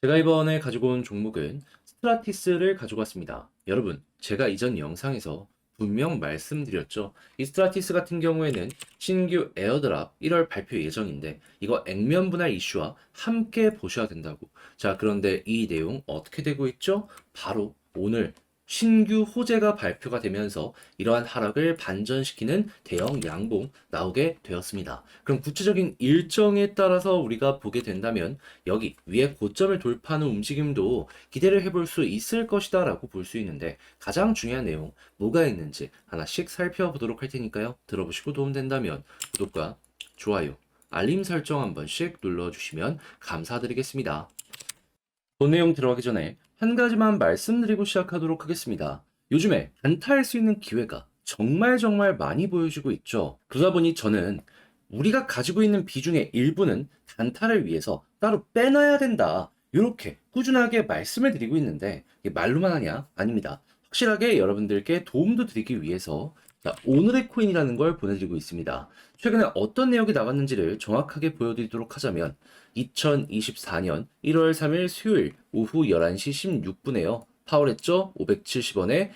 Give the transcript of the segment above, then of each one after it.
제가 이번에 가지고 온 종목은 스트라티스를 가지고 왔습니다. 여러분, 제가 이전 영상에서 분명 말씀드렸죠. 이 스트라티스 같은 경우에는 신규 에어드랍 1월 발표 예정인데 이거 액면 분할 이슈와 함께 보셔야 된다고. 자, 그런데 이 내용 어떻게 되고 있죠? 바로 오늘 신규 호재가 발표가 되면서 이러한 하락을 반전시키는 대형 양봉 나오게 되었습니다. 그럼 구체적인 일정에 따라서 우리가 보게 된다면 여기 위에 고점을 돌파하는 움직임도 기대를 해볼 수 있을 것이다 라고 볼 수 있는데 가장 중요한 내용 뭐가 있는지 하나씩 살펴보도록 할 테니까요. 들어보시고 도움된다면 구독과 좋아요, 알림 설정 한 번씩 눌러주시면 감사드리겠습니다. 본 내용 들어가기 전에 한 가지만 말씀드리고 시작하도록 하겠습니다. 요즘에 단타할 수 있는 기회가 정말 많이 보여지고 있죠. 그러다 보니 저는 우리가 가지고 있는 비중의 일부는 단타를 위해서 따로 빼놔야 된다. 이렇게 꾸준하게 말씀을 드리고 있는데 이게 말로만 하냐? 아닙니다. 확실하게 여러분들께 도움도 드리기 위해서 자, 오늘의 코인이라는 걸 보내드리고 있습니다. 최근에 어떤 내용이 나왔는지를 정확하게 보여드리도록 하자면 2024년 1월 3일 수요일 오후 11시 16분에요. 파월했죠? 570원에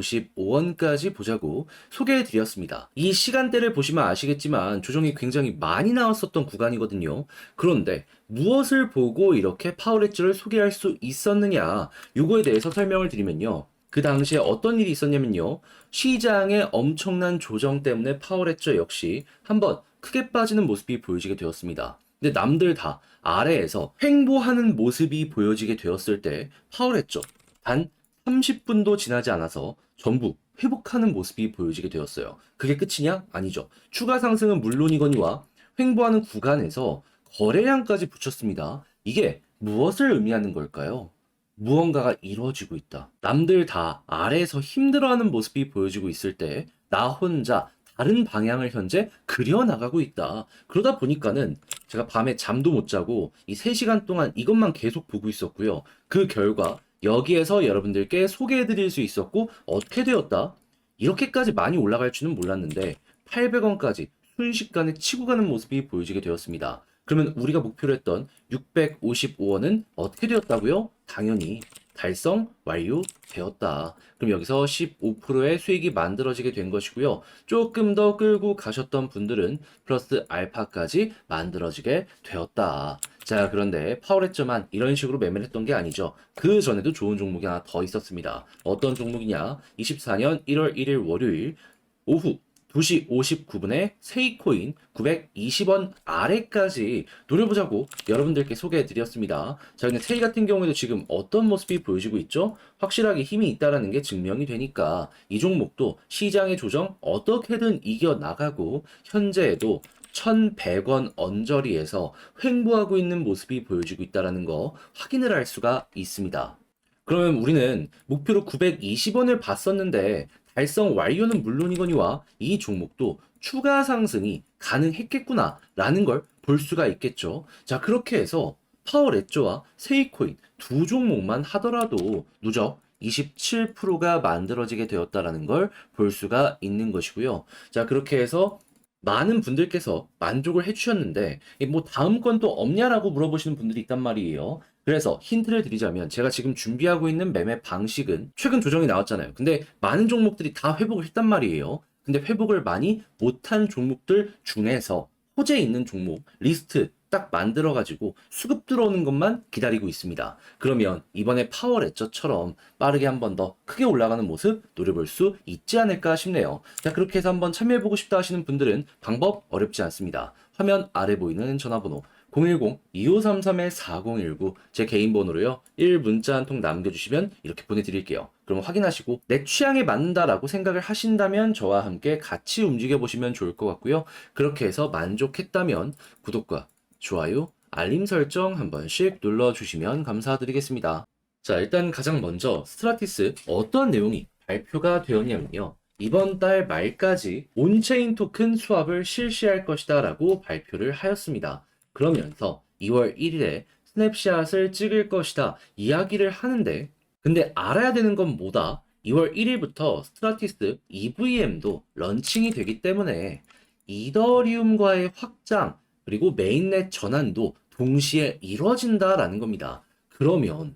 655원까지 보자고 소개해드렸습니다. 이 시간대를 보시면 아시겠지만 조정이 굉장히 많이 나왔었던 구간이거든요. 그런데 무엇을 보고 이렇게 파월했죠를 소개할 수 있었느냐? 요거에 대해서 설명을 드리면요. 그 당시에 어떤 일이 있었냐면요. 시장의 엄청난 조정 때문에 파월했죠 역시 한번 크게 빠지는 모습이 보여지게 되었습니다. 근데 남들 다 아래에서 횡보하는 모습이 보여지게 되었을 때 파월했죠. 단 30분도 지나지 않아서 전부 회복하는 모습이 보여지게 되었어요. 그게 끝이냐? 아니죠. 추가 상승은 물론이거니와 횡보하는 구간에서 거래량까지 붙였습니다. 이게 무엇을 의미하는 걸까요? 무언가가 이루어지고 있다. 남들 다 아래에서 힘들어하는 모습이 보여지고 있을 때 나 혼자 다른 방향을 현재 그려나가고 있다. 그러다 보니까는 제가 밤에 잠도 못 자고 이 3시간 동안 이것만 계속 보고 있었고요. 그 결과 여기에서 여러분들께 소개해 드릴 수 있었고 어떻게 되었다? 이렇게까지 많이 올라갈 줄은 몰랐는데 800원까지 순식간에 치고 가는 모습이 보여지게 되었습니다. 그러면 우리가 목표로 했던 655원은 어떻게 되었다고요? 당연히 달성 완료되었다. 그럼 여기서 15%의 수익이 만들어지게 된 것이고요. 조금 더 끌고 가셨던 분들은 플러스 알파까지 만들어지게 되었다. 자, 그런데 파월했죠만 이런 식으로 매매를 했던 게 아니죠. 그 전에도 좋은 종목이 하나 더 있었습니다. 어떤 종목이냐? 24년 1월 1일 월요일 오후 2시 59분에 세이코인 920원 아래까지 노려보자고 여러분들께 소개해드렸습니다. 자, 근데 세이 같은 경우에도 지금 어떤 모습이 보여지고 있죠? 확실하게 힘이 있다는 게 증명이 되니까 이 종목도 시장의 조정 어떻게든 이겨나가고 현재에도 1100원 언저리에서 횡보하고 있는 모습이 보여지고 있다는 거 확인을 할 수가 있습니다. 그러면 우리는 목표로 920원을 봤었는데 달성 완료는 물론이거니와 이 종목도 추가 상승이 가능했겠구나 라는 걸 볼 수가 있겠죠. 자, 그렇게 해서 파워레조와 세이코인 두 종목만 하더라도 누적 27%가 만들어지게 되었다라는 걸 볼 수가 있는 것이고요. 자, 그렇게 해서 많은 분들께서 만족을 해주셨는데 뭐 다음 건 또 없냐라고 물어보시는 분들이 있단 말이에요. 그래서 힌트를 드리자면 제가 지금 준비하고 있는 매매 방식은 최근 조정이 나왔잖아요. 근데 많은 종목들이 다 회복을 했단 말이에요. 근데 회복을 많이 못한 종목들 중에서 호재 있는 종목 리스트 딱 만들어가지고 수급 들어오는 것만 기다리고 있습니다. 그러면 이번에 파워레저처럼 빠르게 한 번 더 크게 올라가는 모습 노려볼 수 있지 않을까 싶네요. 자, 그렇게 해서 한번 참여해보고 싶다 하시는 분들은 방법 어렵지 않습니다. 화면 아래 보이는 전화번호 010-2533-4019 제 개인 번호로요. 1문자 한 통 남겨주시면 이렇게 보내드릴게요. 그럼 확인하시고 내 취향에 맞는다라고 생각을 하신다면 저와 함께 같이 움직여보시면 좋을 것 같고요. 그렇게 해서 만족했다면 구독과 좋아요, 알림 설정 한 번씩 눌러주시면 감사드리겠습니다. 자, 일단 가장 먼저 스트라티스 어떤 내용이 발표가 되었냐면요. 이번 달 말까지 온체인 토큰 수합을 실시할 것이다 라고 발표를 하였습니다. 그러면서 2월 1일에 스냅샷을 찍을 것이다 이야기를 하는데 근데 알아야 되는 건 뭐다? 2월 1일부터 스트라티스 EVM도 런칭이 되기 때문에 이더리움과의 확장 그리고 메인넷 전환도 동시에 이루어진다라는 겁니다. 그러면,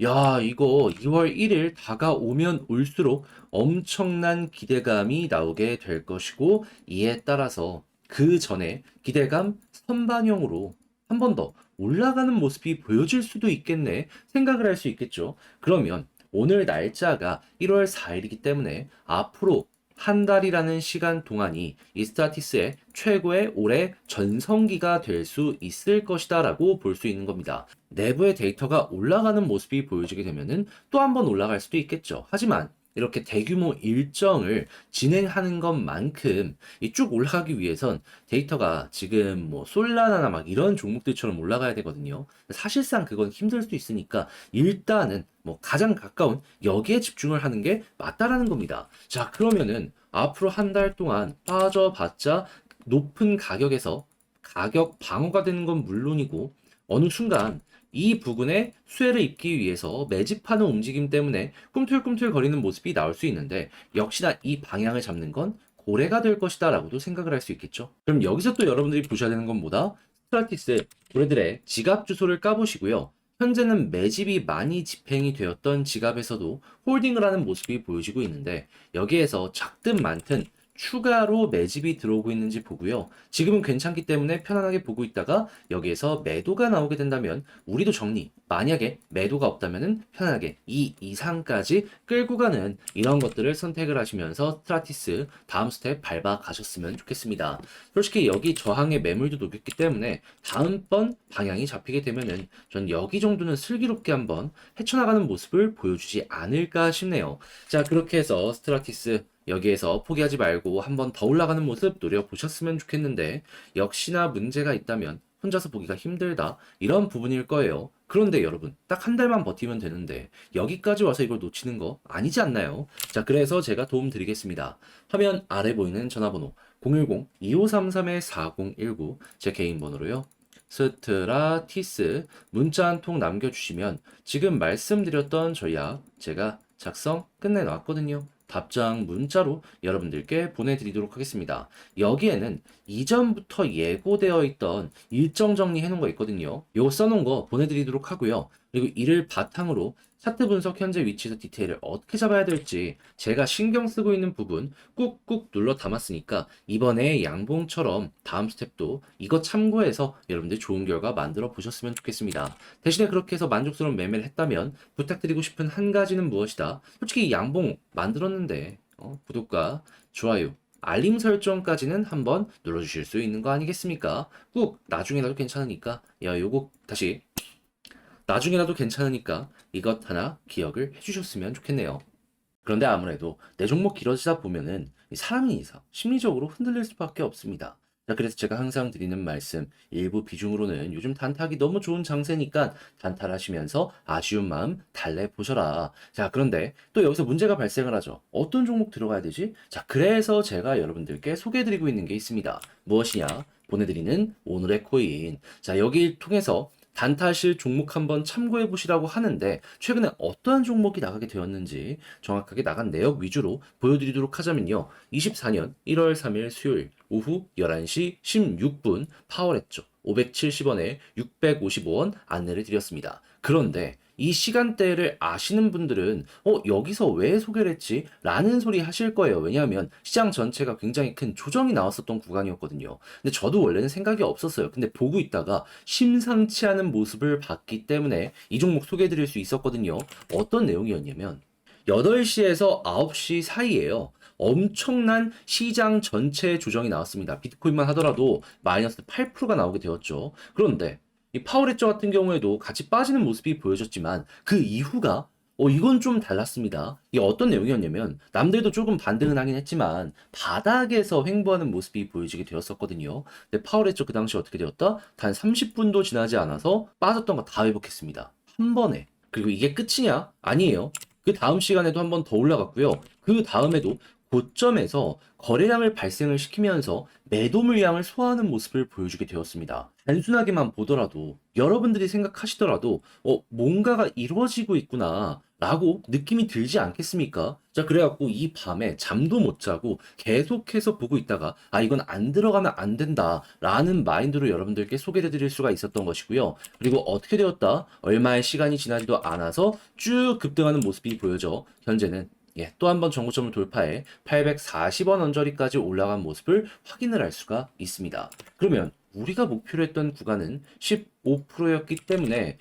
야, 이거 2월 1일 다가오면 올수록 엄청난 기대감이 나오게 될 것이고, 이에 따라서 그 전에 기대감 선반영으로 한 번 더 올라가는 모습이 보여질 수도 있겠네 생각을 할 수 있겠죠. 그러면 오늘 날짜가 1월 4일이기 때문에 앞으로 한 달이라는 시간 동안이 이 스타티스의 최고의 올해 전성기가 될 수 있을 것이다라고 볼 수 있는 겁니다. 내부의 데이터가 올라가는 모습이 보여지게 되면은 또 한 번 올라갈 수도 있겠죠. 하지만 이렇게 대규모 일정을 진행하는 것만큼 이 쭉 올라가기 위해선 데이터가 지금 뭐 솔라나나 막 이런 종목들처럼 올라가야 되거든요. 사실상 그건 힘들 수 있으니까 일단은 뭐 가장 가까운 여기에 집중을 하는 게 맞다라는 겁니다. 자, 그러면은 앞으로 한 달 동안 빠져봤자 높은 가격에서 가격 방어가 되는 건 물론이고 어느 순간 이 부근에 수혜를 입기 위해서 매집하는 움직임 때문에 꿈틀꿈틀 거리는 모습이 나올 수 있는데 역시나 이 방향을 잡는 건 고래가 될 것이다 라고도 생각을 할 수 있겠죠. 그럼 여기서 또 여러분들이 보셔야 되는 건 뭐다? 스트라티스 고래들의 지갑 주소를 까보시고요. 현재는 매집이 많이 집행이 되었던 지갑에서도 홀딩을 하는 모습이 보여지고 있는데 여기에서 작든 많든 추가로 매집이 들어오고 있는지 보고요. 지금은 괜찮기 때문에 편안하게 보고 있다가 여기에서 매도가 나오게 된다면 우리도 정리. 만약에 매도가 없다면은 편안하게 이 이상까지 끌고 가는 이런 것들을 선택을 하시면서 스트라티스 다음 스텝 밟아 가셨으면 좋겠습니다. 솔직히 여기 저항의 매물도 높였기 때문에 다음번 방향이 잡히게 되면은 전 여기 정도는 슬기롭게 한번 헤쳐나가는 모습을 보여주지 않을까 싶네요. 자, 그렇게 해서 스트라티스 여기에서 포기하지 말고 한번 더 올라가는 모습 노려보셨으면 좋겠는데 역시나 문제가 있다면 혼자서 보기가 힘들다 이런 부분일 거예요. 그런데 여러분 딱 한 달만 버티면 되는데 여기까지 와서 이걸 놓치는 거 아니지 않나요? 자, 그래서 제가 도움 드리겠습니다. 화면 아래 보이는 전화번호 010-2533-4019 제 개인 번호로요. 스트라티스 문자 한 통 남겨주시면 지금 말씀드렸던 전략 제가 작성 끝내놨거든요. 답장 문자로 여러분들께 보내드리도록 하겠습니다. 여기에는 이전부터 예고되어 있던 일정 정리해 놓은 거 있거든요. 요거 써놓은 거 보내드리도록 하고요. 그리고 이를 바탕으로 차트 분석 현재 위치에서 디테일을 어떻게 잡아야 될지 제가 신경 쓰고 있는 부분 꾹꾹 눌러 담았으니까 이번에 양봉처럼 다음 스텝도 이거 참고해서 여러분들 좋은 결과 만들어 보셨으면 좋겠습니다. 대신에 그렇게 해서 만족스러운 매매를 했다면 부탁드리고 싶은 한 가지는 무엇이다? 솔직히 양봉 만들었는데 구독과 좋아요 알림 설정까지는 한번 눌러주실 수 있는 거 아니겠습니까? 꾹 나중에라도 괜찮으니까 야 요거 다시 나중에라도 괜찮으니까 이것 하나 기억을 해주셨으면 좋겠네요. 그런데 아무래도 내 종목 길어지다 보면은 이 사람인 이상 심리적으로 흔들릴 수밖에 없습니다. 자, 그래서 제가 항상 드리는 말씀, 일부 비중으로는 요즘 단타하기 너무 좋은 장세니까 단타하시면서 아쉬운 마음 달래보셔라. 자, 그런데 또 여기서 문제가 발생을 하죠. 어떤 종목 들어가야 되지? 자, 그래서 제가 여러분들께 소개해드리고 있는 게 있습니다. 무엇이냐? 보내드리는 오늘의 코인. 자, 여기 통해서 단타하실 종목 한번 참고해 보시라고 하는데 최근에 어떠한 종목이 나가게 되었는지 정확하게 나간 내역 위주로 보여드리도록 하자면요. 24년 1월 3일 수요일 오후 11시 16분 파월했죠. 570원에 655원 안내를 드렸습니다. 그런데 이 시간대를 아시는 분들은 여기서 왜 소개를 했지? 라는 소리 하실 거예요. 왜냐하면 시장 전체가 굉장히 큰 조정이 나왔었던 구간이었거든요. 근데 저도 원래는 생각이 없었어요. 근데 보고 있다가 심상치 않은 모습을 봤기 때문에 이 종목 소개해 드릴 수 있었거든요. 어떤 내용이었냐면 8시에서 9시 사이에요. 엄청난 시장 전체 조정이 나왔습니다. 비트코인만 하더라도 마이너스 8%가 나오게 되었죠. 그런데 이 파워레저 같은 경우에도 같이 빠지는 모습이 보여졌지만 그 이후가 이건 좀 달랐습니다. 이게 어떤 내용이었냐면 남들도 조금 반등은 하긴 했지만 바닥에서 횡보하는 모습이 보여지게 되었었거든요. 근데 파워레저 그 당시 어떻게 되었다? 단 30분도 지나지 않아서 빠졌던 거 다 회복했습니다. 한 번에. 그리고 이게 끝이냐? 아니에요. 그 다음 시간에도 한 번 더 올라갔고요. 그 다음에도 고점에서 거래량을 발생을 시키면서 매도 물량을 소화하는 모습을 보여주게 되었습니다. 단순하게만 보더라도 여러분들이 생각하시더라도 뭔가가 이루어지고 있구나 라고 느낌이 들지 않겠습니까? 자, 그래갖고 이 밤에 잠도 못 자고 계속해서 보고 있다가 이건 안 들어가면 안 된다 라는 마인드로 여러분들께 소개해 드릴 수가 있었던 것이고요. 그리고 어떻게 되었다? 얼마의 시간이 지나지도 않아서 쭉 급등하는 모습이 보여져 현재는 또 한 번 전고점을 돌파해 840원 언저리까지 올라간 모습을 확인을 할 수가 있습니다. 그러면 우리가 목표로 했던 구간은 15%였기 때문에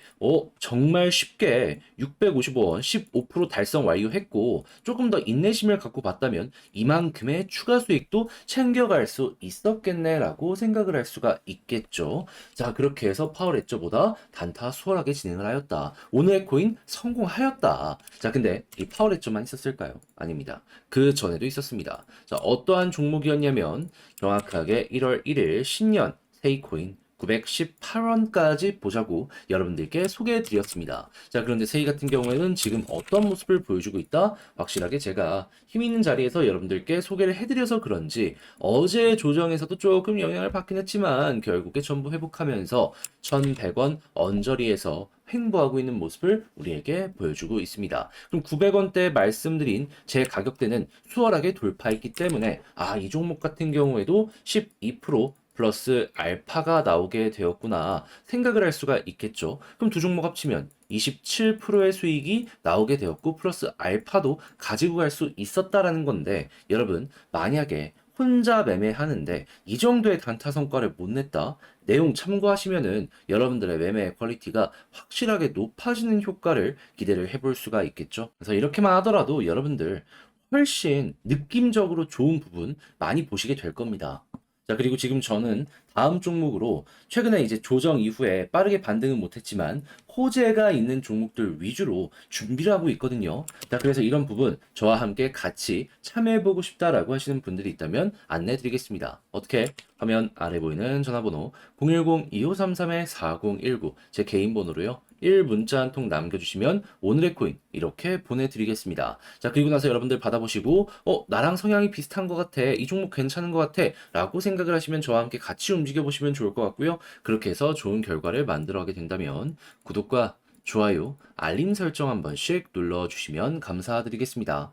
정말 쉽게 655원 15% 달성 완료했고 조금 더 인내심을 갖고 봤다면 이만큼의 추가 수익도 챙겨갈 수 있었겠네라고 생각을 할 수가 있겠죠. 자, 그렇게 해서 파워레저보다 단타 수월하게 진행을 하였다. 오늘의 코인 성공하였다. 자, 근데 이 파워레저만 있었을까요? 아닙니다. 그 전에도 있었습니다. 자, 어떠한 종목이었냐면 정확하게 1월 1일 신년 세이코인 918원까지 보자고 여러분들께 소개해 드렸습니다. 자, 그런데 세이 같은 경우에는 지금 어떤 모습을 보여주고 있다? 확실하게 제가 힘 있는 자리에서 여러분들께 소개를 해드려서 그런지 어제 조정에서도 조금 영향을 받긴 했지만 결국에 전부 회복하면서 1100원 언저리에서 횡보하고 있는 모습을 우리에게 보여주고 있습니다. 그럼 900원대 말씀드린 제 가격대는 수월하게 돌파했기 때문에 이 종목 같은 경우에도 12% 플러스 알파가 나오게 되었구나 생각을 할 수가 있겠죠. 그럼 두 종목 합치면 27%의 수익이 나오게 되었고 플러스 알파도 가지고 갈 수 있었다라는 건데 여러분 만약에 혼자 매매하는데 이 정도의 단타 성과를 못 냈다. 내용 참고하시면은 여러분들의 매매 퀄리티가 확실하게 높아지는 효과를 기대를 해볼 수가 있겠죠. 그래서 이렇게만 하더라도 여러분들 훨씬 느낌적으로 좋은 부분 많이 보시게 될 겁니다. 자, 그리고 지금 저는 다음 종목으로 최근에 이제 조정 이후에 빠르게 반등은 못했지만 호재가 있는 종목들 위주로 준비를 하고 있거든요. 자, 그래서 이런 부분 저와 함께 같이 참여해보고 싶다라고 하시는 분들이 있다면 안내 드리겠습니다. 어떻게? 화면 아래 보이는 전화번호 010-2533-4019 제 개인 번호로요. 1문자 한 통 남겨주시면 오늘의 코인 이렇게 보내드리겠습니다. 자, 그리고 나서 여러분들 받아보시고 나랑 성향이 비슷한 것 같아. 이 종목 괜찮은 것 같아. 라고 생각을 하시면 저와 함께 같이 움직여보시면 좋을 것 같고요. 그렇게 해서 좋은 결과를 만들어가게 된다면 구독과 좋아요, 알림 설정 한 번씩 눌러주시면 감사드리겠습니다.